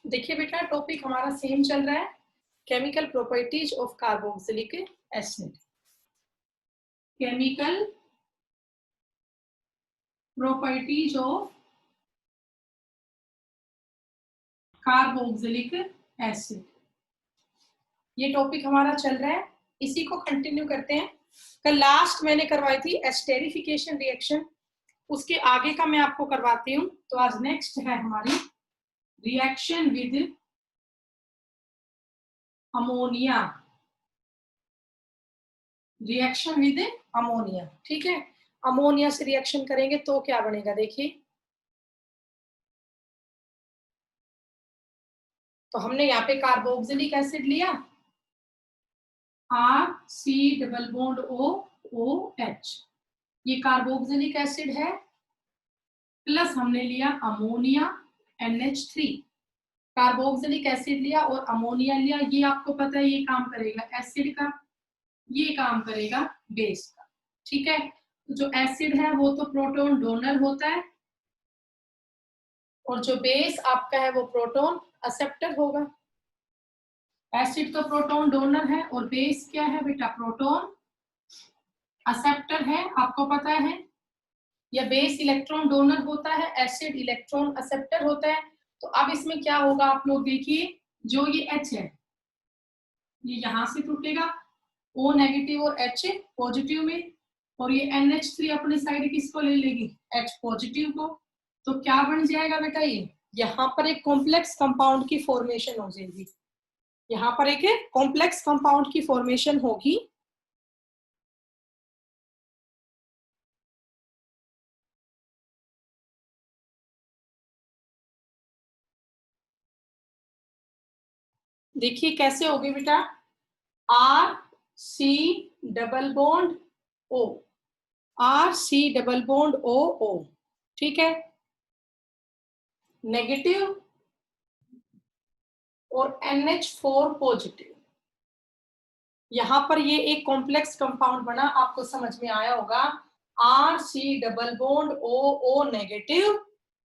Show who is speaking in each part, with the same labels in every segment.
Speaker 1: देखिए बेटा, टॉपिक हमारा सेम चल रहा है, chemical properties of carboxylic acid. Chemical properties of carboxylic acid, ये टॉपिक हमारा चल रहा है। इसी को कंटिन्यू करते हैं। कल लास्ट मैंने करवाई थी एस्टेरिफिकेशन रिएक्शन, उसके आगे का मैं आपको करवाती हूँ। तो आज नेक्स्ट है हमारी reaction with ammonia. Reaction with ammonia, ठीक है। अमोनिया से रिएक्शन करेंगे तो क्या बनेगा, देखिए। तो हमने यहाँ पे कार्बोक्सिलिक एसिड लिया, RC डबल बॉन्ड OH, ये कार्बोक्सिलिक एसिड है, प्लस हमने लिया अमोनिया NH3। कार्बोक्सिलिक एसिड लिया और अमोनिया लिया, ये आपको पता है ये काम करेगा एसिड का, ये काम करेगा बेस का, ठीक है। तो जो एसिड है वो तो प्रोटॉन डोनर होता है, और जो बेस आपका है वो प्रोटॉन एक्सेप्टर होगा। एसिड तो प्रोटॉन डोनर है और बेस क्या है बेटा, प्रोटॉन एक्सेप्टर है, आपको पता है। या बेस इलेक्ट्रॉन डोनर होता है, एसिड इलेक्ट्रॉन एक्सेप्टर होता है। तो अब इसमें क्या होगा, आप लोग देखिए, जो ये H है ये यहां से टूटेगा, O नेगेटिव और H पॉजिटिव में, और ये NH3 अपनी साइड किसको ले लेगी, H पॉजिटिव को। तो क्या बन जाएगा बेटा, ये यहाँ पर एक कॉम्प्लेक्स कंपाउंड की फॉर्मेशन हो जाएगी। यहाँ पर एक कॉम्प्लेक्स कंपाउंड की फॉर्मेशन होगी। देखिए कैसे होगी बेटा, RC double bond O, RC double bond OO, ठीक है, नेगेटिव और NH4 पॉजिटिव। यहां पर ये एक कॉम्प्लेक्स कंपाउंड बना, आपको समझ में आया होगा। RC double bond OO negative,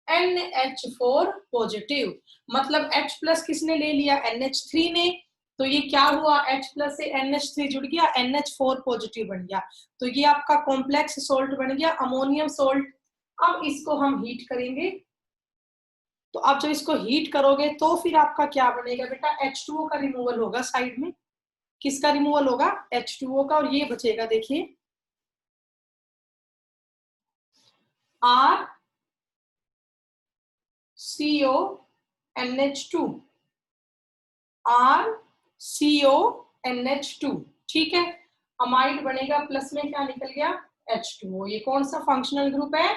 Speaker 1: NH4 positive, मतलब H प्लस किसने ले लिया, NH3 ने। तो ये क्या हुआ, H प्लस से NH3 जुड़ गया, NH4 पॉजिटिव बन गया। तो ये आपका कॉम्प्लेक्स सोल्ट बन गया, अमोनियम सोल्ट। अब इसको हम हीट करेंगे। तो अब जब इसको हीट करोगे तो फिर आपका क्या बनेगा बेटा, H2O का रिमूवल होगा साइड में। किसका रिमूवल होगा, H2O का, और ये बचेगा देखिए RCONH2, RCONH2, ठीक है। अमाइड बनेगा, प्लस में क्या निकल गया, H2O। ये कौन सा फंक्शनल ग्रुप है,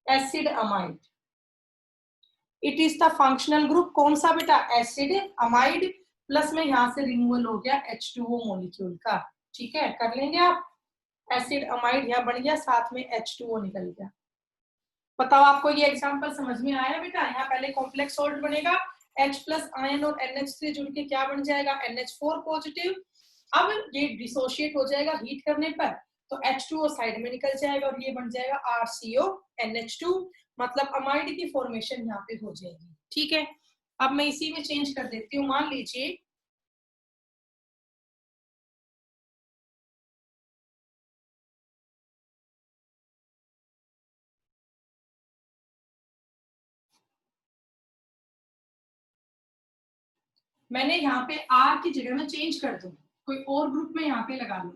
Speaker 1: acid amide. It is the functional group कौन सा बेटा, एसिड अमाइड, प्लस में यहां से रिमूवल हो गया H2O मॉलिक्यूल का, ठीक है। कर लेंगे आप, एसिड अमाइड यहाँ बन गया, साथ में H2O निकल गया। बताओ आपको ये एग्जांपल समझ में आया बेटा। यहाँ पहले कॉम्प्लेक्स सोल्ट बनेगा, H प्लस आयन और NH3 जुड़ के क्या बन जाएगा, NH4 पॉजिटिव। अब ये डिसोशिएट हो जाएगा हीट करने पर, तो H2O साइड में निकल जाएगा और ये बन जाएगा RCONH2, मतलब अमाइड की फॉर्मेशन यहाँ पे हो जाएगी, ठीक है। अब मैं इसी में चेंज कर देती हूँ। मान लीजिए मैंने यहाँ पे R की जगह में चेंज कर दूं, कोई और ग्रुप में यहाँ पे लगा लूं,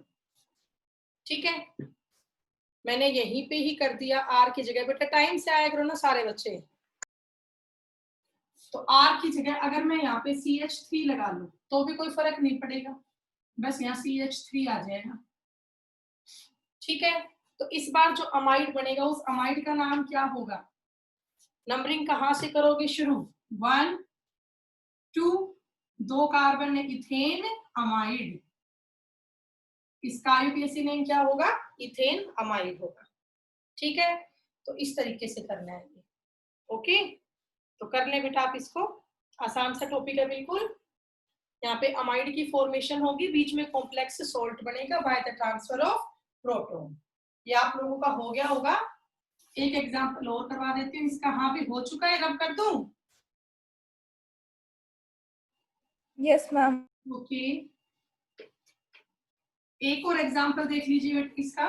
Speaker 1: ठीक है। मैंने यहीं पे ही कर दिया R की जगह, बेटा टाइम से आया करो ना सारे बच्चे। तो R की जगह अगर मैं यहाँ पे CH3 लगा लूं तो भी कोई फर्क नहीं पड़ेगा, बस यहाँ CH3 आ जाएगा, ठीक है। तो इस बार जो अमाइड बनेगा उस अमाइड का नाम क्या होगा, नंबरिंग कहां से करोगे शुरू, 1 2, 2 कार्बन है, इथेन अमाइड। इसका आईयूपीएसी नेम क्या होगा, इथेन अमाइड होगा, ठीक है। तो इस तरीके से करना है, ओके। तो कर ले बेटा आप इसको, आसान सा टॉपिक है बिल्कुल। यहाँ पे अमाइड की फॉर्मेशन होगी, बीच में कॉम्प्लेक्स सॉल्ट बनेगा by the transfer of proton. ये आप लोगों का हो गया होगा। एक एग्जांपल और करवा देती हूँ इसका, हाँ भी हो चुका है, रब कर दूं।
Speaker 2: Yes ma'am.
Speaker 1: ओके, एक और एग्जांपल देख लीजिए इसका।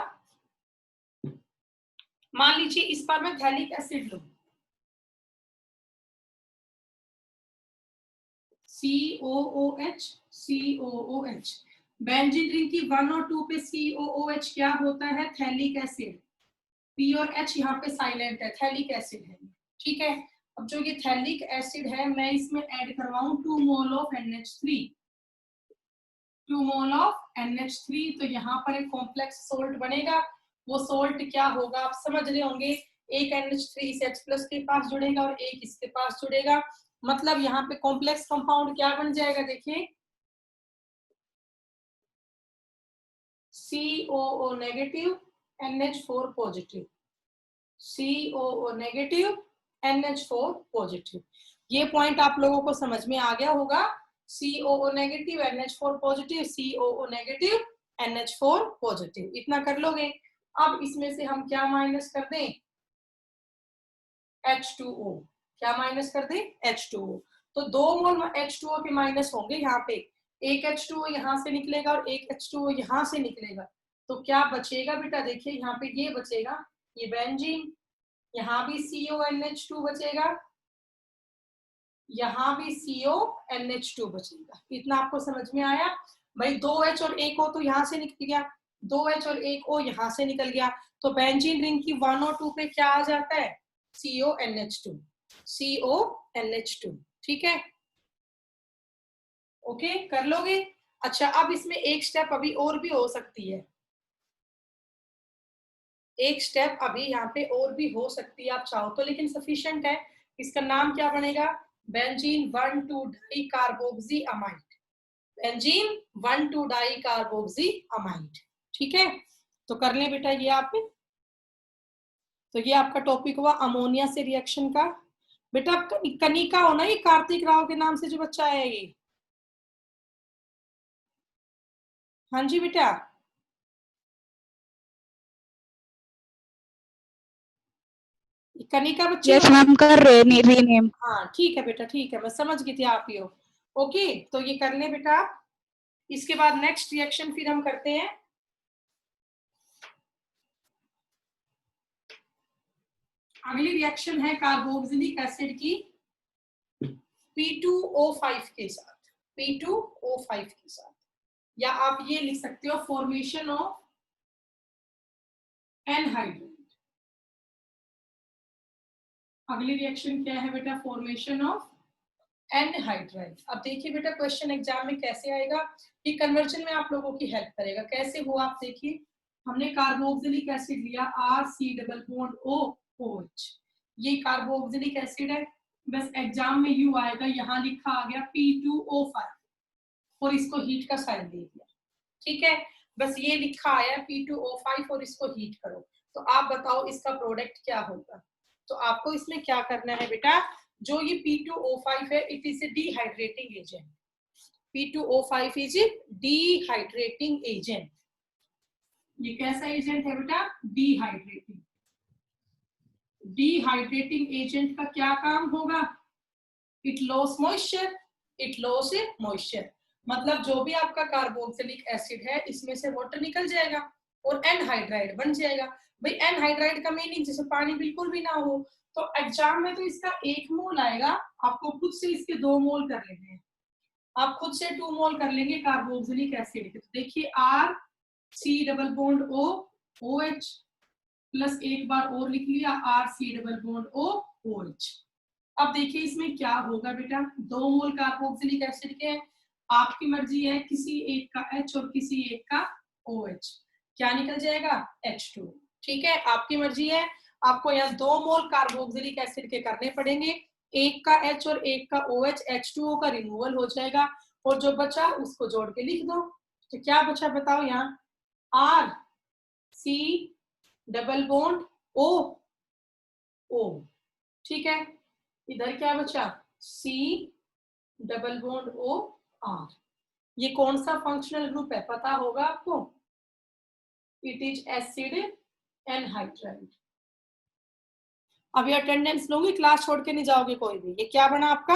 Speaker 1: मान लीजिए इस पर मैं थैलिक एसिड लूं, COOH COOH। बेंजीन रिंग की 1 और 2 पे COOH क्या होता है? Phthalic acid. P और H यहाँ पे साइलेंट है, थैलिक एसिड है। ठीक है, अब जो ये थैलिक एसिड है मैं इसमें ऐड करवाऊं 2 mole of NH3, 2 mole of NH3। तो यहाँ पर एक कॉम्प्लेक्स सोल्ट बनेगा। वो सोल्ट क्या होगा आप समझ रहे होंगे, एक NH3 इस H+ के पास जुड़ेगा और एक इसके पास जुड़ेगा। मतलब यहाँ पे कॉम्प्लेक्स कंपाउंड क्या बन जाएगा, देखिए COO negative NH4 positive, COO negative NH4 positive. ये पॉइंट आप लोगों को समझ में आ गया होगा। COO negative NH4 positive, COO negative NH4 positive, इतना कर लोगे। अब इसमें से हम क्या माइनस कर दें? H2O। क्या माइनस कर दें? H2O। तो 2 मोल H2O के माइनस होंगे यहाँ पे, एक H2O यहाँ से निकलेगा और एक H2O यहाँ से निकलेगा। तो क्या बचेगा बेटा? देखिए यहाँ पे ये बचेगा, ये बेंजीन, यहाँ भी CONH2 बचेगा, यहाँ भी CONH2 बचेगा। इतना आपको समझ में आया भाई? 2H और 1 O तो यहाँ से निकल गया, 2H और 1 O यहाँ से निकल गया। तो बेंजीन रिंग की 1 और 2 पे क्या आ जाता है? CONH2, CONH2। ठीक है, ओके, कर लोगे? अच्छा, अब इसमें एक स्टेप अभी और भी हो सकती है, एक स्टेप अभी यहाँ पे और भी हो सकती है आप चाहो तो, लेकिन सफिशिएंट है। इसका नाम क्या बनेगा? बेंजीन 1,2-डाई कार्बोक्सी अमाइड, बेंजीन 1,2-डाई कार्बोक्सी अमाइड। ठीक है, तो कर ले बेटा ये आप। तो ये आपका टॉपिक हुआ अमोनिया से रिएक्शन का। बेटा कनिका हो ना, ये कार्तिक राव के नाम से जो बच्चा है ये? हाँ जी बेटा, कनिका बच्चे?
Speaker 2: यस मैम, कर रहे रीनेम।
Speaker 1: हाँ ठीक है बेटा, ठीक है, मैं समझ गई थी आप ही हो। ओके, तो ये कर ले बेटा। इसके बाद नेक्स्ट रिएक्शन फिर हम करते हैं। अगली रिएक्शन है कार्बोक्सिलिक एसिड की P2O5 के साथ, P2O5 के साथ, या आप ये लिख सकते हो फॉर्मेशन ऑफ एनहाइड्राइड। अगली रिएक्शन क्या है बेटा? Formation of anhydride. अब देखिए बेटा क्वेश्चन एग्जाम में कैसे आएगा, ये कन्वर्जन में आप लोगों की हेल्प करेगा। कैसे हुआ आप देखिए, हमने कार्बोक्सिलिक एसिड लिया RC+OH, ये कार्बोक्सिलिक एसिड है। बस एग्जाम में यू आएगा, यहाँ लिखा आ गया P2O5 और इसको हीट का साइन दे दिया। ठीक है, बस ये लिखा आया P2O5 और इसको हीट करो। तो आप बताओ इसका प्रोडक्ट क्या होगा? तो आपको इसमें क्या करना है बेटा, जो ये P2O5 है it is a dehydrating agent, P2O5 is a dehydrating agent. ये कैसा एजेंट है बेटा? डिहाइड्रेटिंग। डिहाइड्रेटिंग एजेंट का क्या काम होगा? It loss moisture, it loss moisture. मतलब जो भी आपका कार्बोक्सिलिक एसिड है इसमें से वाटर निकल जाएगा और एनहाइड्राइड बन जाएगा। भाई एनहाइड्राइड का मीनिंग जैसे पानी बिल्कुल भी ना हो। तो एग्जाम में तो इसका 1 मोल आएगा, आपको खुद से इसके 2 मोल कर लेने हैं। आप खुद से 2 मोल कर लेंगे कार्बोक्सिलिक एसिड के। तो देखिए RC+O OH प्लस एक बार और लिख लिया RC+OOH। अब देखिए इसमें क्या होगा बेटा, 2 मोल कार्बोक्सिलिक एसिड के, आपकी मर्जी है किसी एक का H और किसी एक का OH, क्या निकल जाएगा? H2। ठीक है, आपकी मर्जी है। आपको यहाँ 2 मोल कार्बोक्सिलिक एसिड के करने पड़ेंगे, एक का H और एक का OH, H2O का रिमूवल हो जाएगा और जो बचा उसको जोड़ के लिख दो। तो क्या बचा बताओ, यहाँ RC+O। ठीक है, इधर क्या बचा? C+OR। ये कौन सा फंक्शनल ग्रुप है पता होगा आपको? It is acid anhydride. अभी अटेंडेंस लोगे, क्लास छोड़ के नहीं जाओगे कोई भी। ये क्या बना आपका?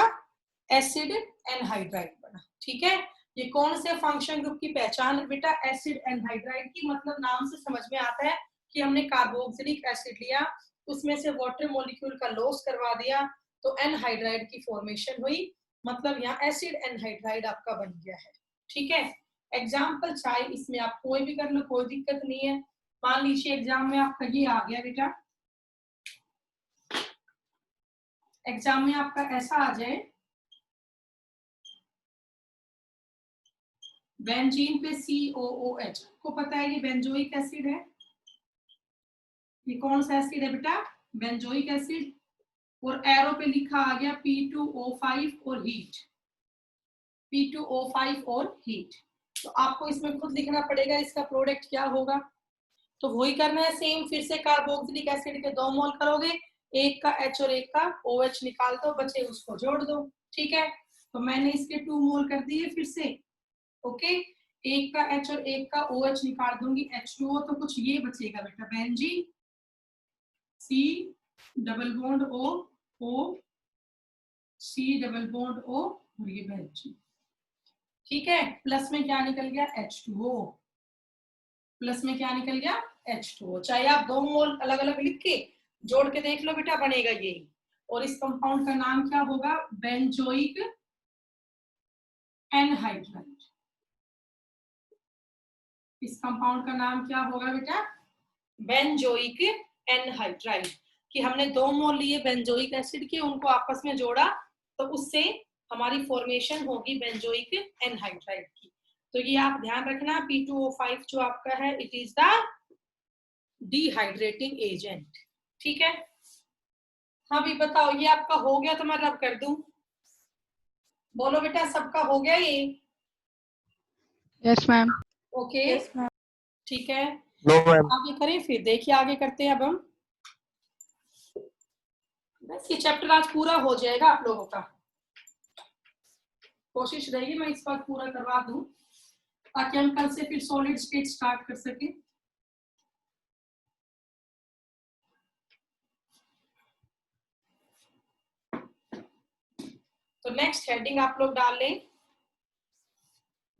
Speaker 1: एसिड एनहाइड्राइड बना। ठीक है, ये कौन से फंक्शन ग्रुप की पहचान है बेटा? एसिड एनहाइड्राइड की। मतलब नाम से समझ में आता है कि हमने कार्बोक्सिलिक एसिड लिया, उसमें से वाटर मॉलिक्यूल का लॉस करवा दिया, तो एनहाइड्राइड की फॉर्मेशन हुई। मतलब यहाँ एसिड एनहाइड्राइड आपका बन गया है। ठीक है, एग्जाम्पल चाहे इसमें आप कोई भी कर लो, कोई दिक्कत नहीं है। मान लीजिए एग्जाम में आपका ये आ गया बेटा, एग्जाम में आपका ऐसा आ जाए, बेंजीन पे COOH, आपको पता है ये बेंजोइक एसिड है। ये कौन सा एसिड है बेटा? Benzoic acid. और एरो पे लिखा आ गया P2O5 और हीट, P2O5 और हीट। तो आपको इसमें खुद लिखना पड़ेगा इसका प्रोडक्ट क्या होगा। तो वही करना है सेम, फिर से कार्बोक्सिलिक एसिड के 2 मोल करोगे, एक का H और एक का OH निकाल दो, बचे उसको जोड़ दो। ठीक है, तो मैंने इसके 2 मोल कर दिए फिर से। ओके, एक का H और एक का OH निकाल दूंगी, H2O, तो कुछ ये बचेगा बेटा, benzene, C double bond O C double bond O और ये बेंजीन। ठीक है, प्लस में क्या निकल गया? H2O। प्लस में क्या निकल गया? H2O। चाहे आप 2 मोल अलग अलग लिख के जोड़ के देख लो बेटा, बनेगा ये। और इस कंपाउंड का नाम क्या होगा? Benzoic anhydride. इस कंपाउंड का नाम क्या होगा बेटा? Benzoic anhydride. कि हमने 2 मोल लिए बेंजोइक एसिड के, उनको आपस में जोड़ा, तो उससे हमारी फॉर्मेशन होगी बेंजोइक एनहाइड्राइड की। तो ये आप ध्यान रखना, P2O5 जो आपका है, it is the dehydrating agent. ठीक है, हाँ भी बताओ, ये आपका हो गया तो मैं रब कर दूं? बोलो बेटा, सबका हो गया ये?
Speaker 2: Yes ma'am.
Speaker 1: ओके, ठीक है,
Speaker 3: नो मैम।
Speaker 1: आगे करें फिर, देखिए आगे करते हैं अब हम। बस ये चैप्टर आज पूरा हो जाएगा आप लोगों का, कोशिश रहेगी मैं इस बार पूरा करवा दूं, ताकि हम कल से फिर सॉलिड स्टेट स्टार्ट कर सके। तो नेक्स्ट हेडिंग आप लोग डाल लें,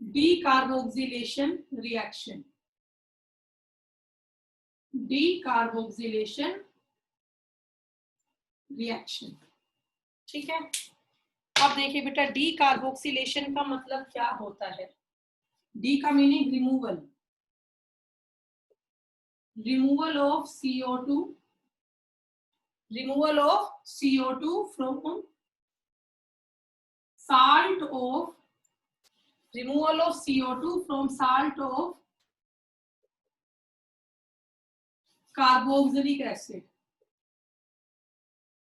Speaker 1: डीकार्बोक्सिलेशन रिएक्शन। Decarboxylation reaction. ठीक है, अब देखिए बेटा, डीकार्बोक्सिलेशन का मतलब क्या होता है? डी का meaning removal, removal of CO2, removal of CO2 from salt of, removal of CO2 from salt of carboxylic acid,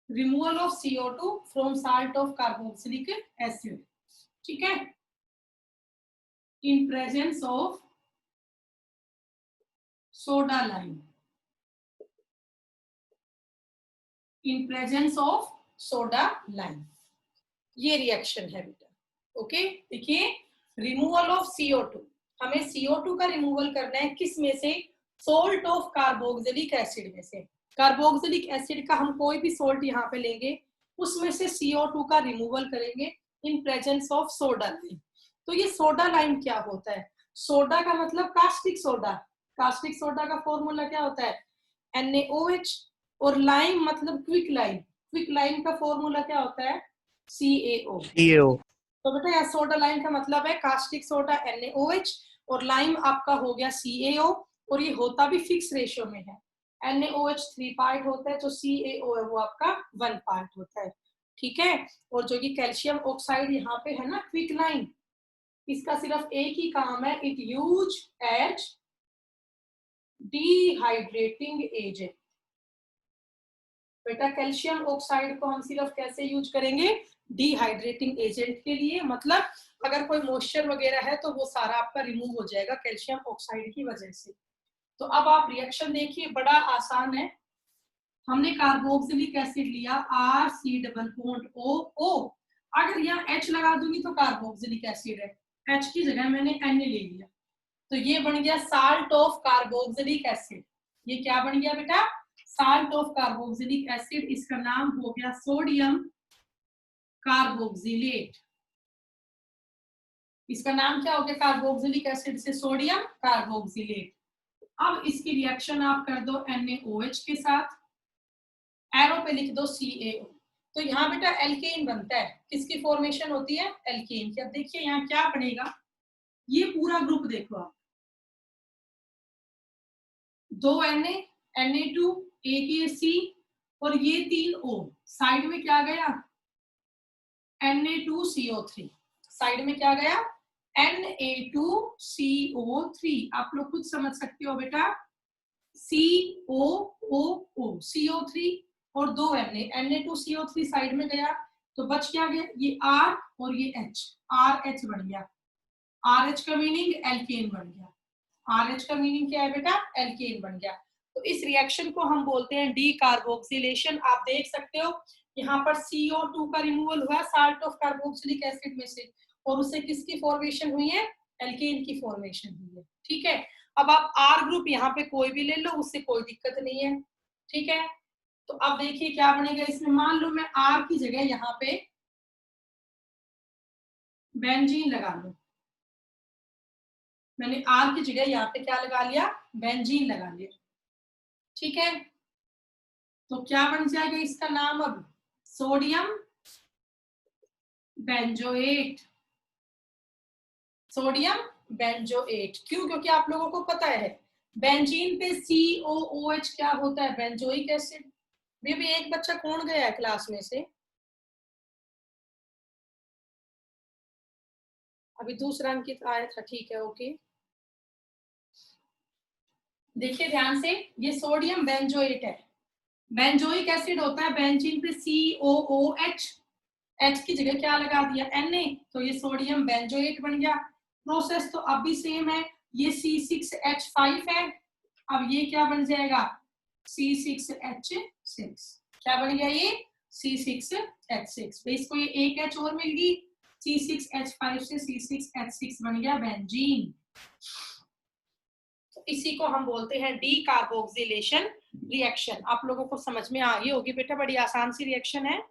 Speaker 1: removal of CO2 from salt of carboxylic acid। ठीक है, in presence of soda lime, in presence of soda lime, ये reaction है बेटा। Okay, देखिए, removal of CO2, हमें CO2 का removal करना है, किस में से? सोल्ट ऑफ कार्बोक्सिलिक एसिड में से। कार्बोक्सिलिक एसिड का हम कोई भी सोल्ट यहाँ पे लेंगे, उसमें से CO2 का रिमूवल करेंगे in presence of soda lime. तो ये सोडा लाइम क्या होता है? सोडा का मतलब कास्टिक सोडा, कास्टिक सोडा का फॉर्मूला क्या होता है? NaOH। और लाइम मतलब क्विक लाइम, क्विक लाइम का फॉर्मूला क्या होता है? CaO। तो बेटा यहाँ सोडा लाइम का मतलब है कास्टिक सोडा NaOH, और लाइम आपका हो गया CaO, और ये होता भी फिक्स रेशियो में है। NaOH 3 पार्ट होता है, तो CaO है वो आपका 1 पार्ट होता है। ठीक है, और जो कि कैल्शियम ऑक्साइड यहाँ पे है ना, क्विक लाइम, इसका सिर्फ एक ही काम है, it use as dehydrating agent. बेटा कैल्शियम ऑक्साइड को हम सिर्फ कैसे यूज करेंगे? डिहाइड्रेटिंग एजेंट के लिए। मतलब अगर कोई मॉइस्चर वगैरह है तो वो सारा आपका रिमूव हो जाएगा कैल्शियम ऑक्साइड की वजह से। तो अब आप रिएक्शन देखिए, बड़ा आसान है। हमने कार्बोक्सिलिक एसिड लिया, RC डबल बॉन्ड O, अगर यहाँ H लगा दूंगी तो कार्बोक्सिलिक एसिड है, H की जगह मैंने Na ले लिया, तो ये बन गया साल्ट ऑफ कार्बोक्सिलिक एसिड। ये क्या बन गया बेटा? Salt of carboxylic acid. इसका नाम हो गया सोडियम कार्बोक्सिलेट। इसका नाम क्या हो गया, कार्बोक्सिलिक एसिड से सोडियम कार्बोक्सिलेट। अब इसकी रिएक्शन आप कर दो NaOH के साथ, एरो पे लिख दो CaO। तो यहाँ बेटा एल्केन बनता है, किसकी फॉर्मेशन होती है, एल्केन की। अब देखिए यहाँ क्या बनेगा, ये पूरा ग्रुप देखो आप, 2 Na, Na2, एक ये C और ये 3 O, साइड में क्या गया Na2CO3, साइड में क्या गया Na2CO3। आप लोग खुद समझ सकते हो बेटा, COOO CO3 और 2 Na2CO3 साइड में गया, तो बच क्या गया, ये R और ये H, RH बन गया। RH का मीनिंग एल्केन बन गया। RH का मीनिंग क्या है बेटा, एल्केन बन गया। तो इस रिएक्शन को हम बोलते हैं डी कार्बोक्सिलेशन। आप देख सकते हो यहाँ पर CO2 का रिमूवल हुआ साल्ट ऑफ कार्बोक्सिलिक एसिड में से, और उससे किसकी फॉर्मेशन हुई है, एल्केन की फॉर्मेशन हुई है। ठीक है, अब आप R ग्रुप यहाँ पे कोई भी ले लो, उससे कोई दिक्कत नहीं है। ठीक है, तो अब देखिए क्या बनेगा इसमें, मान लो मैं R की जगह यहाँ पे बेंजीन लगा लूं, मैंने R की जगह यहाँ पे क्या लगा लिया, बेंजीन लगा लिया। ठीक है, तो क्या बन जाएगा इसका नाम, अब सोडियम बेंजोएट। सोडियम बेंजोएट क्यों, क्योंकि आप लोगों को पता है बेंजीन पे COOH क्या होता है, बेंजोइक एसिड। भी एक बच्चा कौन गया है क्लास में से, अभी दूसरा अंकित आया था, ठीक है ओके। देखिए ध्यान से, ये सोडियम बेंजोएट है, बेंजोइक एसिड होता है, बेंजीन पे COOH, H की जगह क्या लगा दिया Na, तो ये सोडियम बेंजोएट बन गया। प्रोसेस तो अब भी सेम है, ये C6H5 है, अब ये क्या बन जाएगा C6H6, क्या बन गया ये C6H6। तो इसको ये एक H और मिल गई, C6H5 से C6H6 बन गया बेंजीन। तो इसी को हम बोलते हैं डी कार्बोक्सिलेशन रिएक्शन। आप लोगों को समझ में आ गई होगी बेटा, बड़ी आसान सी रिएक्शन है।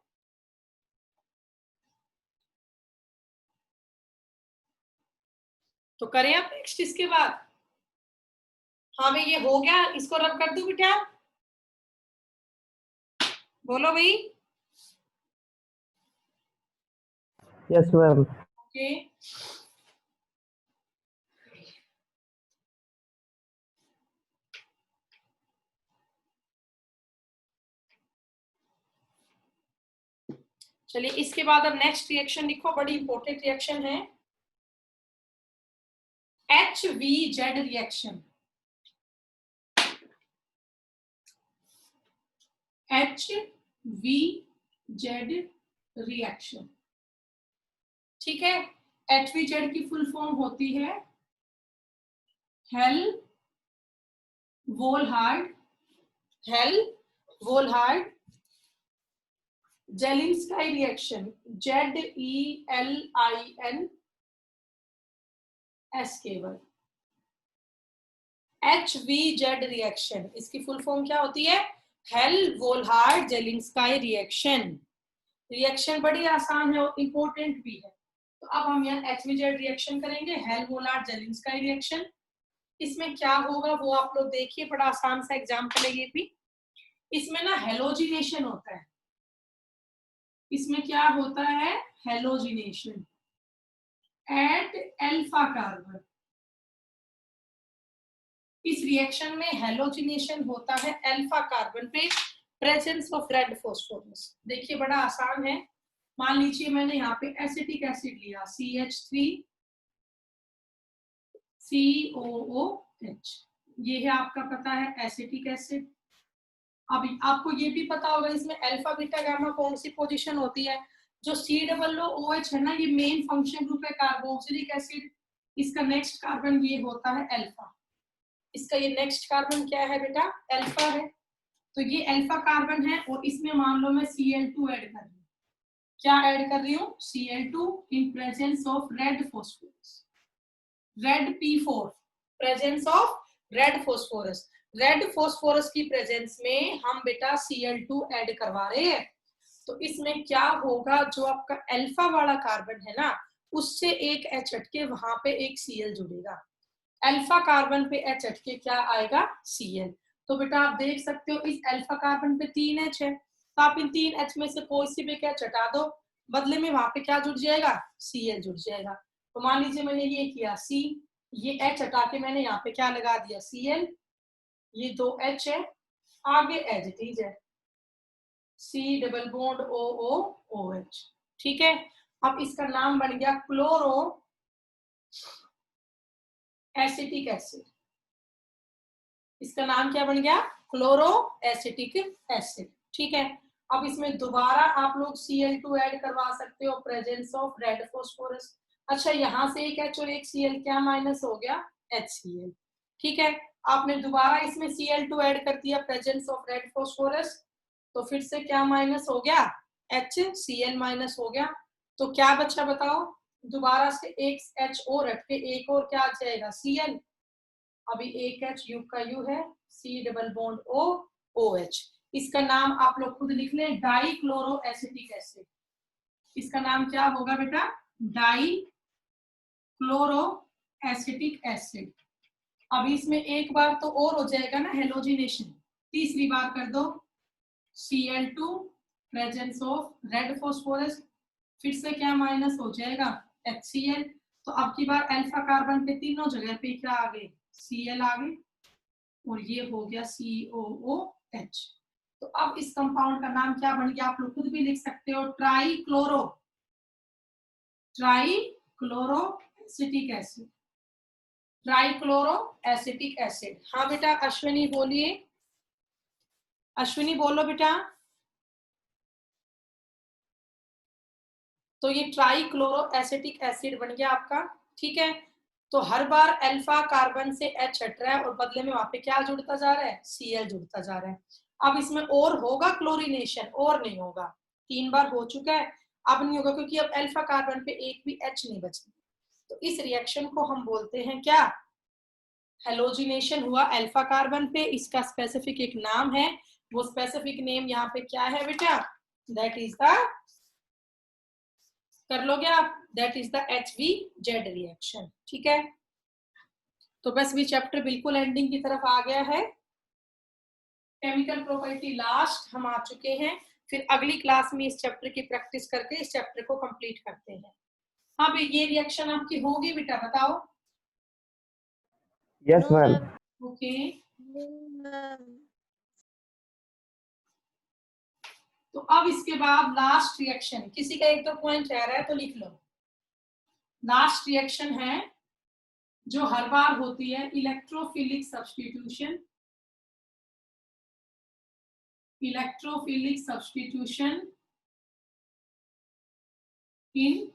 Speaker 1: तो करें आप नेक्स्ट इसके बाद, हाँ भाई ये हो गया, इसको रब कर दूं बेटा, बोलो भाई।
Speaker 3: Yes ma'am.
Speaker 1: ओके, चलिए इसके बाद अब नेक्स्ट रिएक्शन लिखो, बड़ी इंपॉर्टेंट रिएक्शन है, HVZ रिएक्शन। HVZ रिएक्शन, ठीक है। HVZ की फुल फॉर्म होती है हेल वोल्हार्ड जेलिंस्काई रिएक्शन, ZELINS केवल। HVZ रिएक्शन, इसकी फुल फॉर्म क्या होती है, हेल वोल्हार्ड जेलिंस्काई रिएक्शन। रिएक्शन बड़ी आसान है और इंपॉर्टेंट भी है। तो अब हम यहाँ HVZ रिएक्शन करेंगे, हेल वोल्हार्ड जेलिंस्काई रिएक्शन। इसमें क्या होगा वो आप लोग देखिए, बड़ा आसान सा एग्जाम्पल है ये भी। इसमें ना हेलोजिनेशन होता है, इसमें क्या होता है, हेलोजिनेशन एट अल्फा कार्बन। इस रिएक्शन में हेलोजिनेशन होता है अल्फा कार्बन पे, प्रेजेंस ऑफ रेड फॉस्फोरस। देखिए बड़ा आसान है, मान लीजिए मैंने यहाँ पे एसिटिक एसिड लिया CH3COOH, ये है आपका पता है एसिटिक एसिड। अब आपको ये भी पता होगा इसमें अल्फा बीटा गामा कौन सी पोजीशन होती है, जो COOH है ना, ये मेन फंक्शन ग्रुप है कार्बोक्सिलिक एसिड, इसका नेक्स्ट कार्बन ये होता है अल्फा, इसका ये नेक्स्ट कार्बन क्या है बेटा, अल्फा है। तो ये अल्फा कार्बन है और इसमें मान लो मैं Cl2 ऐड कर रही हूँ, क्या ऐड कर रही हूँ, Cl2 in presence of red phosphorus, red P4, presence of red phosphorus. Red phosphorus की प्रेजेंस में हम बेटा Cl2 ऐड करवा रहे हैं। तो इसमें क्या होगा, जो आपका अल्फा वाला कार्बन है ना, उससे एक H हटके वहां पे एक Cl जुड़ेगा। अल्फा कार्बन पे H हटके क्या आएगा, Cl। तो बेटा आप देख सकते हो इस अल्फा कार्बन पे 3 H है, तो आप इन 3 H में से कोई सी भी क्या हटा दो, बदले में वहां पे क्या जुड़ जाएगा, Cl जुड़ जाएगा। तो मान लीजिए मैंने ये किया C, ये H हटा के मैंने यहाँ पे क्या लगा दिया, Cl, ये 2 H है, आगे एडिटीज है C डबल बॉन्ड OH, ठीक है। अब इसका नाम बन गया क्लोरो एसिटिक एसिड। इसका नाम क्या बन गया, क्लोरो एसिटिक एसिड, ठीक है। अब इसमें दोबारा आप लोग Cl2 ऐड करवा सकते हो, प्रेजेंस ऑफ रेड फॉस्फोरस। अच्छा यहाँ से एक H और एक Cl क्या माइनस हो गया, HCl, ठीक है। आपने दोबारा इसमें Cl2 ऐड कर दिया, प्रेजेंस ऑफ रेड फॉस्फोरस, तो फिर से क्या माइनस हो गया, HCl माइनस हो गया। तो क्या बचा बताओ, दोबारा से एक H और हट के एक और क्या आ जाएगा, Cl। अभी एक H यू का यू है, C डबल बॉन्ड OH। इसका नाम आप लोग खुद लिख लें, डाई क्लोरो एसिटिक एसिड। इसका नाम क्या होगा बेटा, डाई क्लोरो एसिटिक एसिड। अब इसमें एक बार तो और हो जाएगा ना हेलोजिनेशन, तीसरी बार कर दो Cl2 presence of red phosphorus, फिर से क्या माइनस हो जाएगा, HCl। तो अब की बार अल्फा कार्बन पे तीनों जगह पे क्या आ गए, Cl आ गए, और ये हो गया COOH। तो अब इस कंपाउंड का नाम क्या बन गया, आप लोग खुद भी लिख सकते हो, try chloro acetic acid, try chloro acetic acid. हाँ बेटा अश्विनी बोलिए, अश्विनी बोलो बेटा। तो ये ट्राई क्लोरो एसिटिक एसिड बन गया आपका, ठीक है। तो हर बार अल्फा कार्बन से H हट रहा है और बदले में वहां पे क्या जुड़ता जा रहा है, Cl जुड़ता जा रहा है। अब इसमें और होगा क्लोरीनेशन, और नहीं होगा, 3 बार हो चुका है, अब नहीं होगा क्योंकि अब अल्फा कार्बन पे एक भी H नहीं बचा। तो इस रिएक्शन को हम बोलते हैं क्या, हेलोजिनेशन हुआ अल्फा कार्बन पे, इसका स्पेसिफिक एक नाम है, वो स्पेसिफिक नेम यहाँ पे क्या है बेटा, दैट इज द, कर लोगे आप, that is the HVZ reaction, ठीक है। तो बस भी चैप्टर बिल्कुल एंडिंग की तरफ आ गया है, केमिकल प्रॉपर्टी लास्ट हम आ चुके हैं। फिर अगली क्लास में इस चैप्टर की प्रैक्टिस करके इस चैप्टर को कंप्लीट करते हैं। हाँ भाई ये रिएक्शन आपकी होगी बेटा, बताओ।
Speaker 3: Yes, ma'am.
Speaker 1: ओके, तो अब इसके बाद लास्ट रिएक्शन, किसी का एक दो पॉइंट रह रहा है तो लिख लो। लास्ट रिएक्शन है जो हर बार होती है, electrophilic substitution, electrophilic substitution in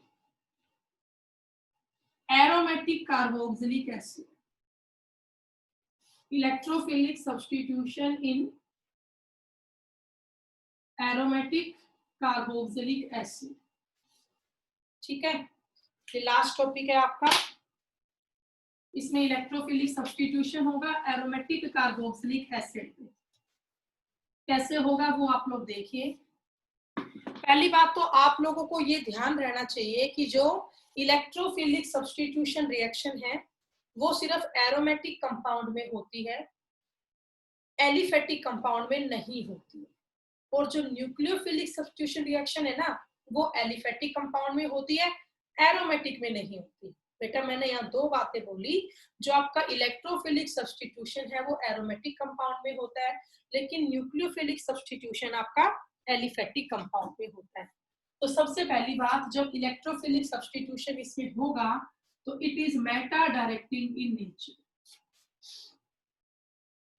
Speaker 1: aromatic carboxylic acid, electrophilic substitution in aromatic carboxylic acid, ठीक है। ये लास्ट टॉपिक है आपका, इसमें इलेक्ट्रोफिलिक सब्स्टिट्यूशन होगा एरोमेटिक कार्बोक्सिलिक एसिड पे। कैसे होगा वो आप लोग देखिए। पहली बात तो आप लोगों को ये ध्यान रहना चाहिए कि जो इलेक्ट्रोफिलिक सब्स्टिट्यूशन रिएक्शन है वो सिर्फ एरोमेटिक कंपाउंड में होती है, एलिफेटिक कंपाउंड में नहीं होती है। और जो न्यूक्लियोफिलिक सब्स्टिट्यूशन रिएक्शन है ना वो एलिफेटिक कंपाउंड में होती है, एरोमेटिक में नहीं होती। बेटा मैंने यहाँ 2 बातें बोली, जो आपका इलेक्ट्रोफिलिक सब्स्टिट्यूशन है वो एरोमेटिक कंपाउंड में होता है, लेकिन न्यूक्लियोफिलिक सब्स्टिट्यूशन आपका एलिफेटिक कंपाउंड में होता है। तो सबसे पहली बात, जब इलेक्ट्रोफिलिक सब्स्टिट्यूशन इसमें होगा तो it is Meta directing in nature.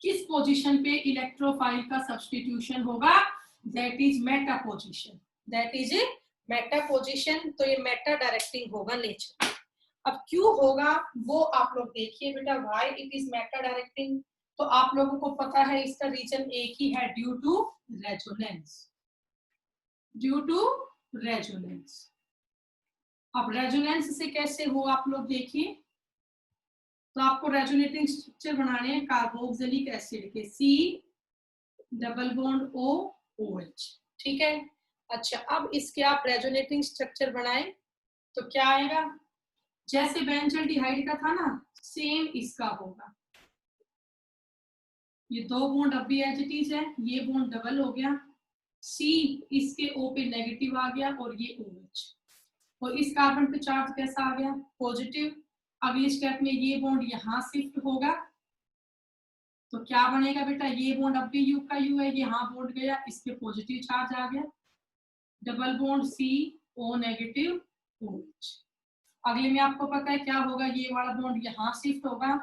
Speaker 1: किस पोजीशन पे इलेक्ट्रोफाइल का सब्स्टिट्यूशन होगा, that is Meta position, that is Meta position. तो ये मेटा डायरेक्टिंग होगा नेचर। अब क्यों होगा वो आप लोग देखिए बेटा, why it is Meta directing. तो आप लोगों को पता है इसका रीजन एक ही है, due to resonance, due to resonance. अब रेजोनेंस से कैसे हो आप लोग देखिए, तो आपको रेजोनेटिंग स्ट्रक्चर बनाने हैं कार्बोक्सिलिक एसिड के, C डबल बॉन्ड OH, ठीक है। अच्छा अब इसके आप रेजोनेटिंग स्ट्रक्चर बनाएं, तो क्या आएगा, जैसे बेंजल्डिहाइड का था ना सेम इसका होगा। ये दो बॉन्ड अब भी एज इट इज है, ये बॉन्ड डबल हो गया, सी इसके O पे नेगेटिव आ गया और ये OH, और इस कार्बन पे चार्ज कैसा आ गया, पॉजिटिव। अगले स्टेप में ये बॉन्ड यहाँ शिफ्ट होगा, तो क्या बनेगा बेटा, ये बॉन्ड अब भी U का U है, यहाँ बॉन्ड गया, इस पे पॉजिटिव चार्ज आ गया, double bond CO negative OH। अगले में आपको पता है क्या होगा, ये वाला बॉन्ड यहाँ शिफ्ट होगा,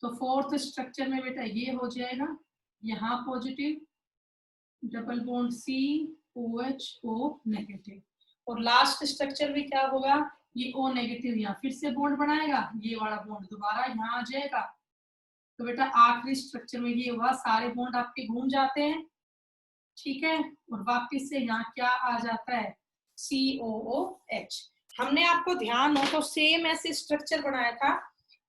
Speaker 1: तो फोर्थ स्ट्रक्चर में बेटा ये हो जाएगा, यहाँ positive, double bond COH negative, और लास्ट स्ट्रक्चर में क्या होगा, ये O नेगेटिव यहाँ फिर से बॉन्ड बनाएगा, ये वाला बॉन्ड दोबारा यहाँ आ जाएगा। तो बेटा आखिरी स्ट्रक्चर में ये हुआ, सारे बॉन्ड आपके घूम जाते हैं, ठीक है, और वापस से यहाँ क्या आ जाता है, COOH। हमने आपको ध्यान हो तो सेम ऐसे स्ट्रक्चर बनाया था,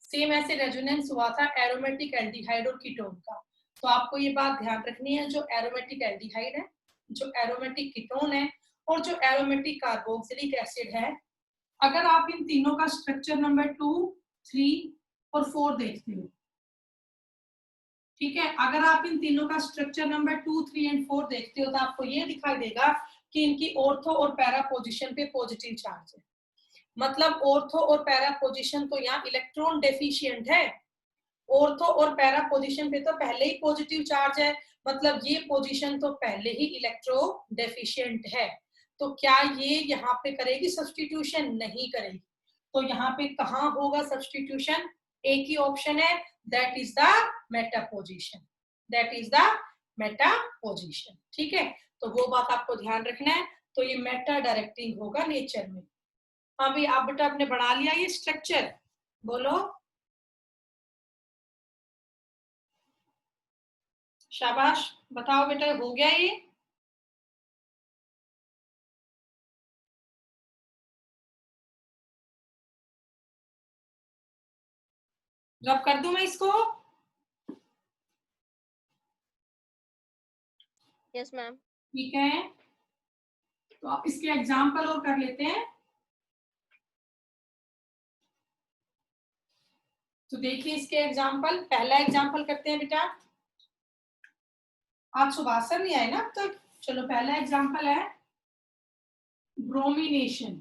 Speaker 1: सेम ऐसे रेजोनेंस हुआ था एरोमेटिक एल्डिहाइड और कीटोन का। तो आपको ये बात ध्यान रखनी है, जो एरोमेटिक एल्डिहाइड है, जो एरोमेटिक कीटोन है, और जो एरोमेटिक कार्बोक्सिलिक एसिड है, अगर आप इन तीनों का स्ट्रक्चर नंबर 2, 3 और 4 देखते हो, ठीक है, अगर आप इन तीनों का स्ट्रक्चर नंबर 2, 3 एंड 4 देखते हो तो आपको ये दिखाई देगा कि इनकी ऑर्थो और पैरा पोजीशन पे पॉजिटिव चार्ज है। मतलब ऑर्थो और पैरा पोजीशन तो यहाँ इलेक्ट्रॉन डेफिशिएंट है, ऑर्थो और पैरा पोजीशन पे तो पहले ही पॉजिटिव चार्ज है, मतलब ये पोजीशन तो पहले ही इलेक्ट्रो डेफिशिएंट है। तो क्या ये यहाँ पे करेगी सब्स्टिट्यूशन, नहीं करेगी। तो यहाँ पे कहाँ होगा सब्स्टिट्यूशन, एक ही ऑप्शन है, that is the Meta position, that is the Meta position, ठीक है। तो वो बात आपको ध्यान रखना है। तो ये मेटा डायरेक्टिंग होगा नेचर में। हाँ भाई, आप बेटा आपने बना लिया ये स्ट्रक्चर, बोलो शाबाश, बताओ बेटा हो गया ये। रब कर दूं मैं इसको?
Speaker 4: Yes ma'am.
Speaker 1: ठीक है, तो आप इसके एग्जाम्पल और कर लेते हैं। तो देखिए इसके एग्जाम्पल, पहला एग्जाम्पल करते हैं बेटा। आज सुभाष सर नहीं आए ना अब तक, चलो पहला एग्जाम्पल है ब्रोमिनेशन।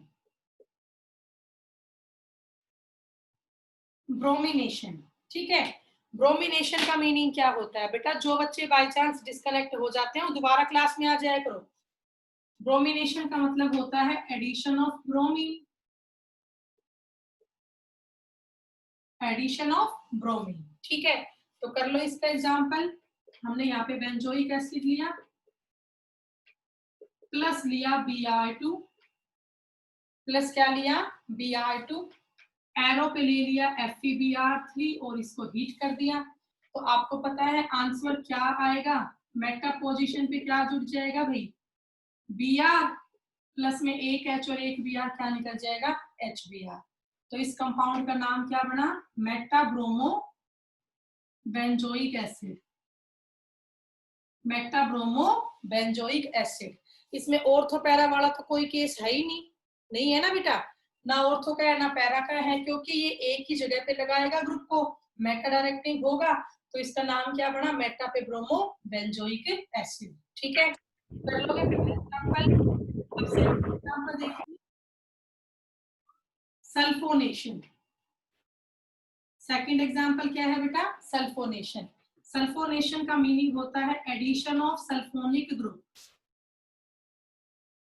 Speaker 1: ब्रोमिनेशन, ठीक है। ब्रोमिनेशन का मीनिंग क्या होता है बेटा, जो बच्चे बाय चांस डिस्कनेक्ट हो जाते हैं वो दोबारा क्लास में आ जाया करो। ब्रोमिनेशन का मतलब होता है addition of bromine, addition of bromine, ठीक है। तो कर लो इसका एग्जाम्पल। हमने यहाँ पे बेंजोइक एसिड लिया, प्लस लिया Br2, प्लस क्या लिया Br2, एरो पे ले लिया FeBr3 और इसको हीट कर दिया। तो आपको पता है आंसर क्या आएगा, मेटा पोजीशन पे क्या जुड़ जाएगा भाई, Br प्लस में एक H और एक Br, क्या निकल जाएगा HBr। तो इस कंपाउंड का नाम क्या बना, Meta bromo benzoic acid, Meta bromo benzoic acid. इसमें ऑर्थो पैरा वाला तो कोई केस है ही नहीं, नहीं है ना बेटा, ना ऑर्थो का है ना पैरा का है, क्योंकि ये एक ही जगह पे लगाएगा ग्रुप को, मेटा डायरेक्टिंग होगा। तो इसका नाम क्या बना, मेटा पे ब्रोमो बेंजोइक एसिड, ठीक है। कर लोगे एग्जांपल देखिए, सल्फोनेशन। सेकंड एग्जांपल क्या है बेटा, सल्फोनेशन। सल्फोनेशन का मीनिंग होता है addition of sulphonic group,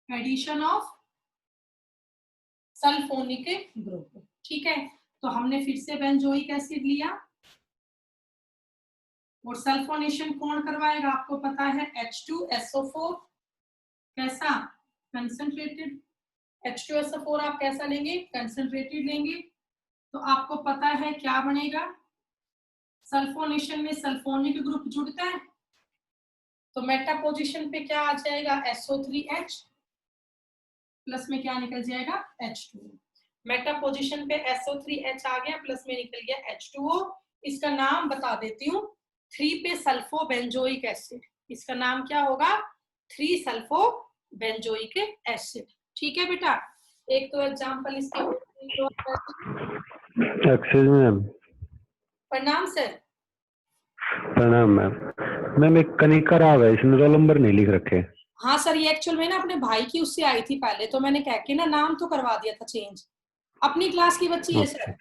Speaker 1: addition of sulphonic group, ठीक है। तो हमने फिर से बेंजोइक एसिड लिया, और सल्फोनेशन कौन करवाएगा, आपको पता है H2SO4, कैसा कंसंट्रेटेड। H2SO4 आप कैसा लेंगे, कंसंट्रेटेड लेंगे। तो आपको पता है क्या बनेगा, सल्फोनेशन में सल्फोनिक ग्रुप जुड़ता है, तो मेटा पोजीशन पे क्या आ जाएगा SO3H, प्लस में क्या निकल जाएगा H2O। मेटा पोजीशन पे SO3H आ गया, प्लस में निकल गया H2O। इसका नाम बता देती हूँ, 3 पे सल्फो बेंजोइक एसिड, इसका नाम क्या होगा 3 सल्फो बेंजोइक एसिड, ठीक है बेटा। एक तो एग्जांपल इसके
Speaker 3: एक्सक्यूज मैम।
Speaker 1: प्रणाम सर।
Speaker 3: प्रणाम मैम। मैम एक कनिका राव है, इसने रोल नंबर नहीं लिख रखे।
Speaker 1: हाँ सर, ये एक्चुअल में ना अपने भाई की उससे आई थी पहले, तो मैंने कह के ना नाम तो करवा दिया था चेंज। अपनी क्लास की बच्ची है सर।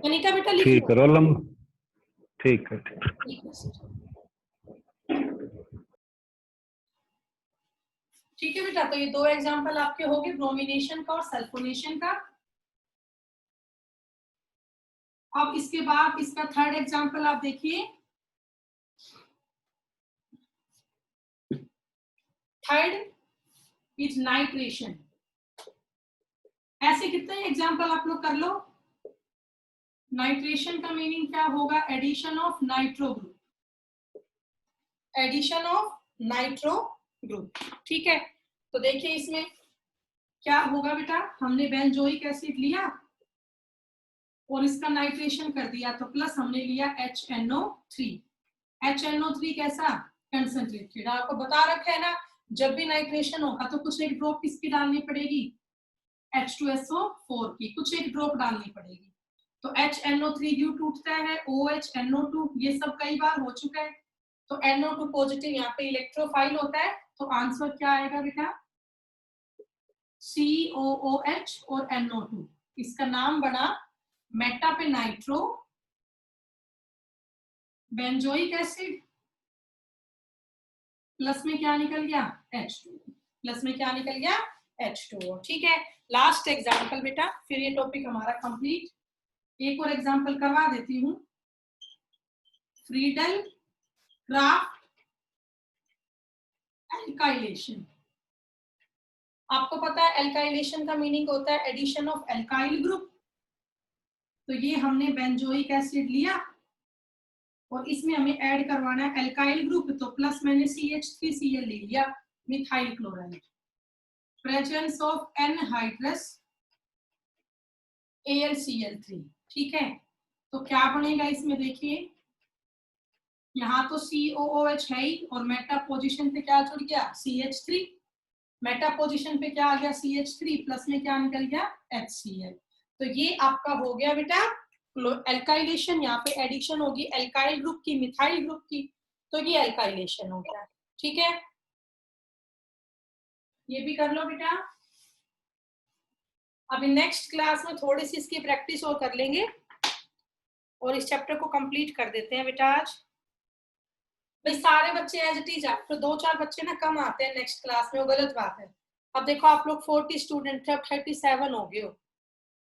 Speaker 1: कनिका बेटा लिख
Speaker 3: ठीक
Speaker 1: लो।
Speaker 3: है, रोल नंबर ठीक है।
Speaker 1: ठीक है सर। ठीक है बेटा, तो ये दो एग्जांपल आपके हो गए, ब्रोमिनेशन का और सल्फोनेशन का। अब इसके बाद इसका थर्ड एग्जांपल आप देखिए। Third is nitration. ऐसे कितने एग्जांपल आप लोग कर लो। नाइट्रेशन का मीनिंग क्या होगा? Addition of nitro group. Addition of nitro group. ठीक है, तो देखिए इसमें क्या होगा बेटा, हमने बेंजोइक एसिड लिया और इसका नाइट्रेशन कर दिया, तो प्लस हमने लिया HNO3। HNO3 कैसा? कंसंट्रेटेड। आपको बता रखा है ना, जब भी नाइट्रेशन होगा तो कुछ एक ड्रॉप किसकी डालनी पड़ेगी? H2SO4 की कुछ एक ड्रॉप डालनी पड़ेगी। तो HNO3 क्यों टूटता है? OH NO2, ये सब कई बार हो चुका है। तो NO2 पॉजिटिव यहाँ पे इलेक्ट्रोफाइल होता है, तो आंसर क्या आएगा बेटा? COOH और NO2। इसका नाम बना मेटा पे नाइट्रो बेंजोइक एसिड, प्लस में क्या निकल गया? H2। प्लस में क्या निकल गया? H2O। ठीक है, लास्ट एग्जांपल बेटा, फिर ये टॉपिक हमारा कंप्लीट। एक और एग्जांपल करवा देती हूँ। Friedel craft alkylation. आपको पता है एल्काइलेशन का मीनिंग होता है एडिशन ऑफ एल्काइल ग्रुप। तो ये हमने बेंजोइक एसिड लिया और इसमें हमें ऐड करवाना है एल्काइल ग्रुप, तो प्लस मैंने CH3Cl ले लिया, methyl chloride. Presence of anhydrous AlCl3। ठीक है, तो क्या बनेगा इसमें? देखिए यहाँ तो COOH है ही, और मेटा पोजीशन पे क्या जुड़ गया? CH3। मेटा पोजीशन पे क्या आ गया? CH3, प्लस में क्या निकल गया? HCl। तो ये आपका हो गया बेटा एल्काइलेशन। यहाँ पे एडिशन होगी एल्काइल ग्रुप की मिथाइल ग्रुप की, तो ये एल्काइलेशन हो गया। ठीक है, ये भी कर लो बेटा। अभी नेक्स्ट क्लास में थोड़ी सी इसकी प्रैक्टिस और कर लेंगे और इस चैप्टर को कंप्लीट कर देते हैं बेटा आज। भाई सारे बच्चे एज इट इज, तो 2-4 बच्चे ना कम आते हैं नेक्स्ट क्लास में, वो गलत बात है। अब देखो आप लोग 40 स्टूडेंट थे, अब 37 हो गए हो।